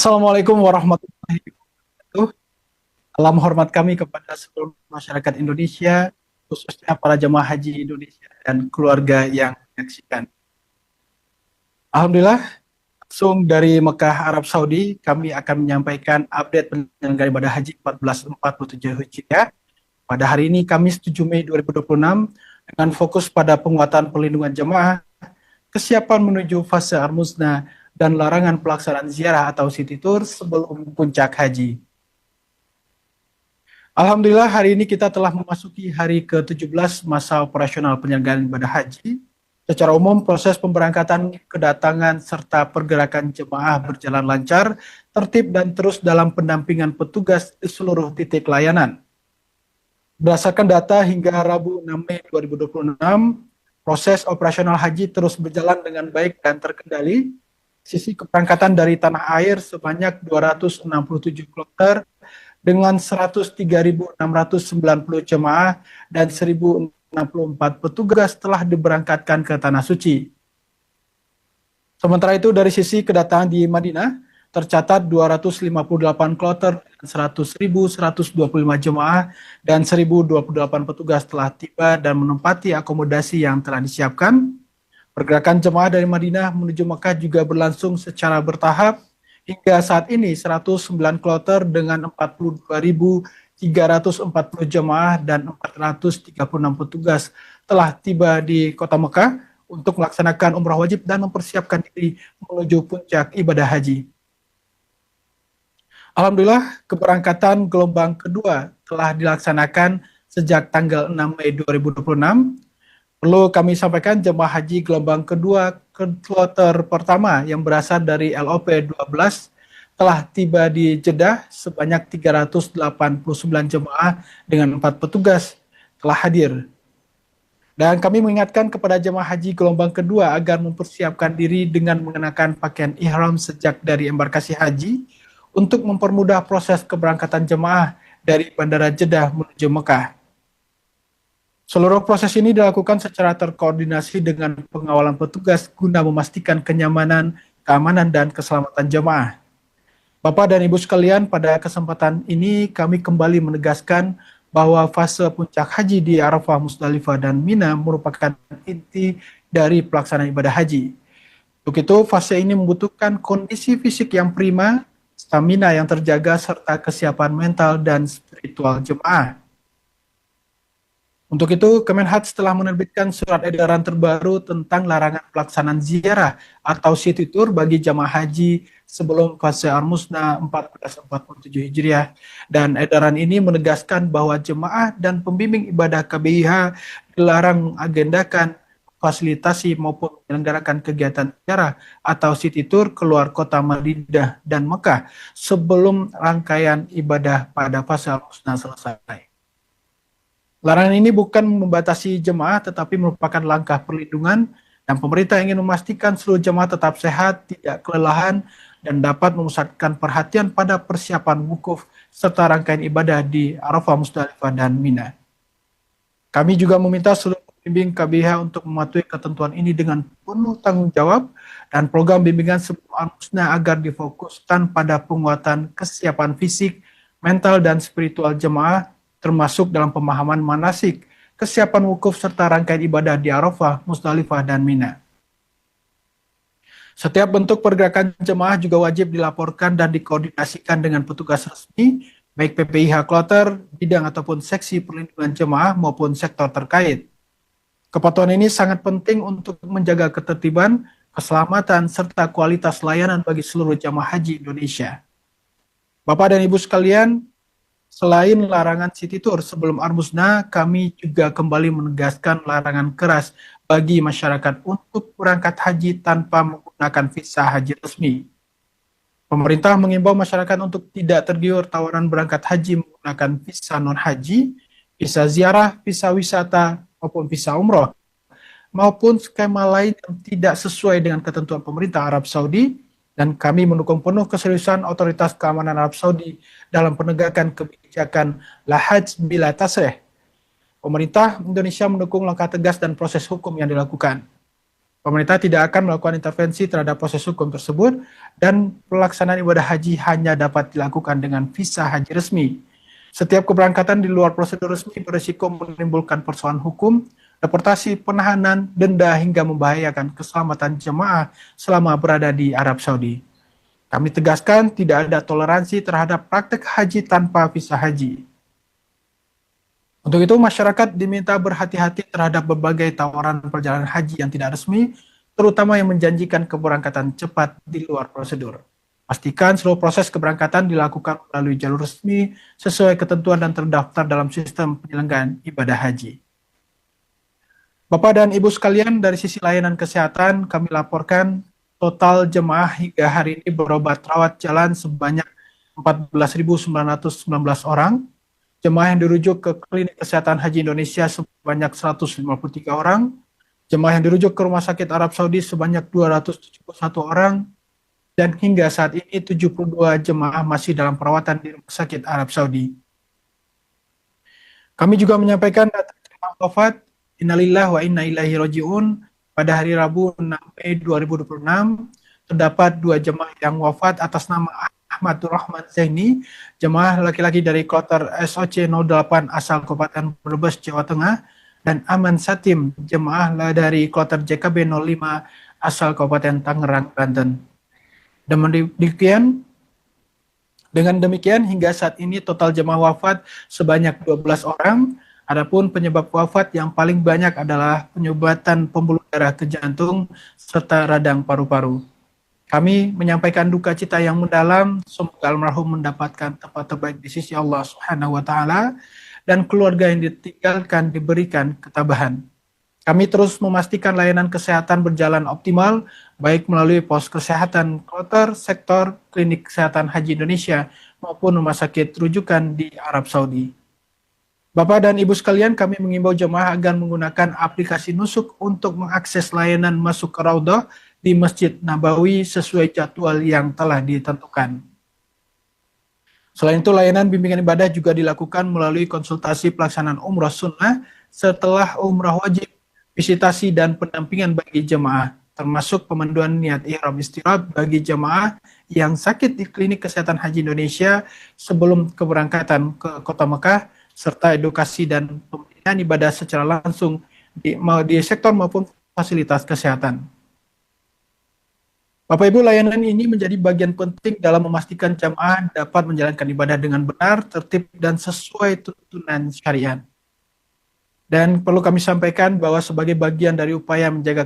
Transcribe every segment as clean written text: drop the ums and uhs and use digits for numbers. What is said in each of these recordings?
Assalamualaikum warahmatullahi wabarakatuh. Salam hormat kami kepada seluruh masyarakat Indonesia, khususnya para jemaah haji Indonesia dan keluarga yang menyaksikan. Alhamdulillah, langsung dari Mekah, Arab Saudi, kami akan menyampaikan update penyelenggaraan ibadah haji 1447 Hijriah. Pada hari ini, Kamis 7 Mei 2026, dengan fokus pada penguatan perlindungan jemaah, kesiapan menuju fase Ar-Musna, dan larangan pelaksanaan ziarah atau city tour sebelum puncak haji. Alhamdulillah hari ini kita telah memasuki hari ke-17 masa operasional penyelenggaraan ibadah haji. Secara umum proses pemberangkatan, kedatangan, serta pergerakan jemaah berjalan lancar, tertib dan terus dalam pendampingan petugas di seluruh titik layanan. Berdasarkan data hingga Rabu 6 Mei 2026, proses operasional haji terus berjalan dengan baik dan terkendali. Sisi keberangkatan dari tanah air sebanyak 267 kloter dengan 103.690 jemaah dan 1.064 petugas telah diberangkatkan ke Tanah Suci. Sementara itu dari sisi kedatangan di Madinah, tercatat 258 kloter dan 100.125 jemaah dan 1.028 petugas telah tiba dan menempati akomodasi yang telah disiapkan. Pergerakan jemaah dari Madinah menuju Mekah juga berlangsung secara bertahap. Hingga saat ini 109 kloter dengan 42.340 jemaah dan 436 petugas telah tiba di kota Mekah untuk melaksanakan umrah wajib dan mempersiapkan diri menuju puncak ibadah haji. Alhamdulillah, keberangkatan gelombang kedua telah dilaksanakan sejak tanggal 6 Mei 2026. Perlu kami sampaikan jemaah haji gelombang kedua ke kloter pertama yang berasal dari LOP 12 telah tiba di Jeddah sebanyak 389 jemaah dengan 4 petugas telah hadir. Dan kami mengingatkan kepada jemaah haji gelombang kedua agar mempersiapkan diri dengan mengenakan pakaian ihram sejak dari embarkasi haji untuk mempermudah proses keberangkatan jemaah dari Bandara Jeddah menuju Mekah. Seluruh proses ini dilakukan secara terkoordinasi dengan pengawalan petugas guna memastikan kenyamanan, keamanan, dan keselamatan jemaah. Bapak dan Ibu sekalian, pada kesempatan ini kami kembali menegaskan bahwa fase puncak haji di Arafah, Musdalifah, dan Mina merupakan inti dari pelaksanaan ibadah haji. Untuk itu, fase ini membutuhkan kondisi fisik yang prima, stamina yang terjaga, serta kesiapan mental dan spiritual jemaah. Untuk itu, Kemenhaj telah menerbitkan surat edaran terbaru tentang larangan pelaksanaan ziarah atau city tour bagi jamaah haji sebelum fase Ar-Musna 1447 Hijriah. Dan edaran ini menegaskan bahwa jemaah dan pembimbing ibadah KBIH dilarang mengagendakan, fasilitasi maupun menyelenggarakan kegiatan ziarah atau city tour keluar kota Madinah dan Mekah sebelum rangkaian ibadah pada fase Ar-Musna selesai. Larangan ini bukan membatasi jemaah, tetapi merupakan langkah perlindungan dan pemerintah ingin memastikan seluruh jemaah tetap sehat, tidak kelelahan, dan dapat memusatkan perhatian pada persiapan wukuf serta rangkaian ibadah di Arafah, Musdalifah, dan Mina. Kami juga meminta seluruh pembimbing KBIH untuk mematuhi ketentuan ini dengan penuh tanggung jawab dan program bimbingan sebelum Ar-Musna agar difokuskan pada penguatan kesiapan fisik, mental, dan spiritual jemaah, termasuk dalam pemahaman manasik, kesiapan wukuf serta rangkaian ibadah di Arafah, Musdalifah, dan Mina. Setiap bentuk pergerakan jemaah juga wajib dilaporkan dan dikoordinasikan dengan petugas resmi, baik PPIH kloter, bidang ataupun seksi perlindungan jemaah maupun sektor terkait. Kepatuhan ini sangat penting untuk menjaga ketertiban, keselamatan, serta kualitas layanan bagi seluruh jemaah haji Indonesia. Bapak dan Ibu sekalian, selain larangan city tour sebelum Ar-Musna, kami juga kembali menegaskan larangan keras bagi masyarakat untuk berangkat haji tanpa menggunakan visa haji resmi. Pemerintah mengimbau masyarakat untuk tidak tergiur tawaran berangkat haji menggunakan visa non-haji, visa ziarah, visa wisata, maupun visa umroh, maupun skema lain yang tidak sesuai dengan ketentuan pemerintah Arab Saudi. Dan kami mendukung penuh keseriusan Otoritas Keamanan Arab Saudi dalam penegakan kebijakan la hajj bila tasrih. Pemerintah Indonesia mendukung langkah tegas dan proses hukum yang dilakukan. Pemerintah tidak akan melakukan intervensi terhadap proses hukum tersebut dan pelaksanaan ibadah haji hanya dapat dilakukan dengan visa haji resmi. Setiap keberangkatan di luar prosedur resmi berisiko menimbulkan persoalan hukum, deportasi, penahanan, denda hingga membahayakan keselamatan jemaah selama berada di Arab Saudi. Kami tegaskan tidak ada toleransi terhadap praktek haji tanpa visa haji. Untuk itu, masyarakat diminta berhati-hati terhadap berbagai tawaran perjalanan haji yang tidak resmi, terutama yang menjanjikan keberangkatan cepat di luar prosedur. Pastikan seluruh proses keberangkatan dilakukan melalui jalur resmi sesuai ketentuan dan terdaftar dalam sistem penyelenggaraan ibadah haji. Bapak dan Ibu sekalian, dari sisi layanan kesehatan, kami laporkan total jemaah hingga hari ini berobat rawat jalan sebanyak 14.919 orang, jemaah yang dirujuk ke Klinik Kesehatan Haji Indonesia sebanyak 153 orang, jemaah yang dirujuk ke Rumah Sakit Arab Saudi sebanyak 271 orang, dan hingga saat ini 72 jemaah masih dalam perawatan di Rumah Sakit Arab Saudi. Kami juga menyampaikan data jemaah wafat, innalillah wa inna ilaihi raji'un, pada hari Rabu 6 Mei 2026, terdapat 2 jemaah yang wafat atas nama Ahmadur Rahman Zaini, jemaah laki-laki dari kloter SOC 08 asal Kabupaten Brebes, Jawa Tengah, dan Aman Satim, jemaah dari kloter JKB 05 asal Kabupaten Tangerang, Banten. Dengan demikian, hingga saat ini total jemaah wafat sebanyak 12 orang. Adapun penyebab wafat yang paling banyak adalah penyumbatan pembuluh darah ke jantung serta radang paru-paru. Kami menyampaikan duka cita yang mendalam, semoga almarhum mendapatkan tempat terbaik di sisi Allah Subhanahu wa taala dan keluarga yang ditinggalkan diberikan ketabahan. Kami terus memastikan layanan kesehatan berjalan optimal, baik melalui pos kesehatan kloter, sektor, klinik kesehatan haji Indonesia, maupun rumah sakit rujukan di Arab Saudi. Bapak dan Ibu sekalian, kami mengimbau jemaah agar menggunakan aplikasi Nusuk untuk mengakses layanan masuk ke Raudhah di Masjid Nabawi sesuai jadwal yang telah ditentukan. Selain itu, layanan bimbingan ibadah juga dilakukan melalui konsultasi pelaksanaan umrah sunnah setelah umrah wajib, visitasi dan pendampingan bagi jemaah, termasuk pemanduan niat ihram istirahat bagi jemaah yang sakit di Klinik Kesehatan Haji Indonesia sebelum keberangkatan ke Kota Mekah, serta edukasi dan pembinaan ibadah secara langsung di sektor maupun fasilitas kesehatan. Bapak Ibu, layanan ini menjadi bagian penting dalam memastikan jamaah dapat menjalankan ibadah dengan benar, tertib, dan sesuai tuntunan syariat. Dan perlu kami sampaikan bahwa sebagai bagian dari upaya menjaga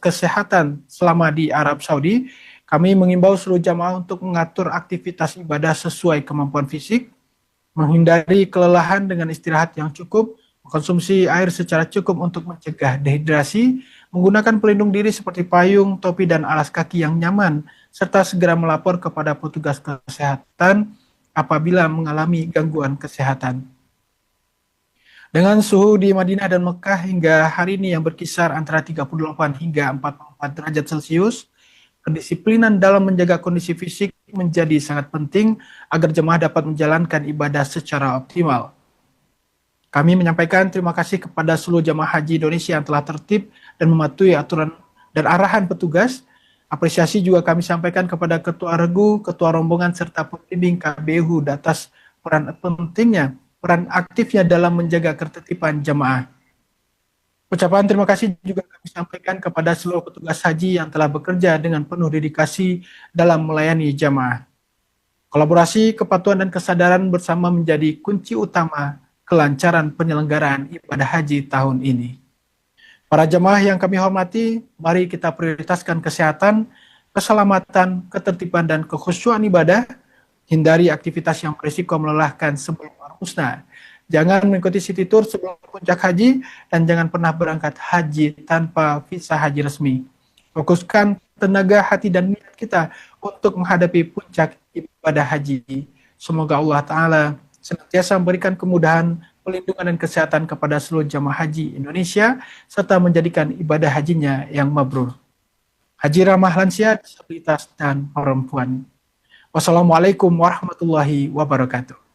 kesehatan selama di Arab Saudi, kami mengimbau seluruh jamaah untuk mengatur aktivitas ibadah sesuai kemampuan fisik, menghindari kelelahan dengan istirahat yang cukup, mengkonsumsi air secara cukup untuk mencegah dehidrasi, menggunakan pelindung diri seperti payung, topi, dan alas kaki yang nyaman, serta segera melapor kepada petugas kesehatan apabila mengalami gangguan kesehatan. Dengan suhu di Madinah dan Mekah hingga hari ini yang berkisar antara 38 hingga 44 derajat Celcius, kedisiplinan dalam menjaga kondisi fisik menjadi sangat penting agar jemaah dapat menjalankan ibadah secara optimal. Kami menyampaikan terima kasih kepada seluruh jemaah haji Indonesia yang telah tertib dan mematuhi aturan dan arahan petugas. Apresiasi juga kami sampaikan kepada Ketua Regu, Ketua Rombongan, serta pembimbing KBU atas peran aktifnya dalam menjaga ketertiban jemaah. Ucapan terima kasih juga kami sampaikan kepada seluruh petugas haji yang telah bekerja dengan penuh dedikasi dalam melayani jamaah. Kolaborasi, kepatuhan, dan kesadaran bersama menjadi kunci utama kelancaran penyelenggaraan ibadah haji tahun ini. Para jamaah yang kami hormati, mari kita prioritaskan kesehatan, keselamatan, ketertiban, dan kekhusyuan ibadah. Hindari aktivitas yang berisiko melelahkan sebelum musnah. Jangan mengikuti city tour sebelum puncak haji, dan jangan pernah berangkat haji tanpa visa haji resmi. Fokuskan tenaga, hati, dan niat kita untuk menghadapi puncak ibadah haji. Semoga Allah Ta'ala senantiasa memberikan kemudahan, pelindungan, dan kesehatan kepada seluruh jamaah haji Indonesia, serta menjadikan ibadah hajinya yang mabrur. Haji ramah lansia, disabilitas, dan perempuan. Wassalamualaikum warahmatullahi wabarakatuh.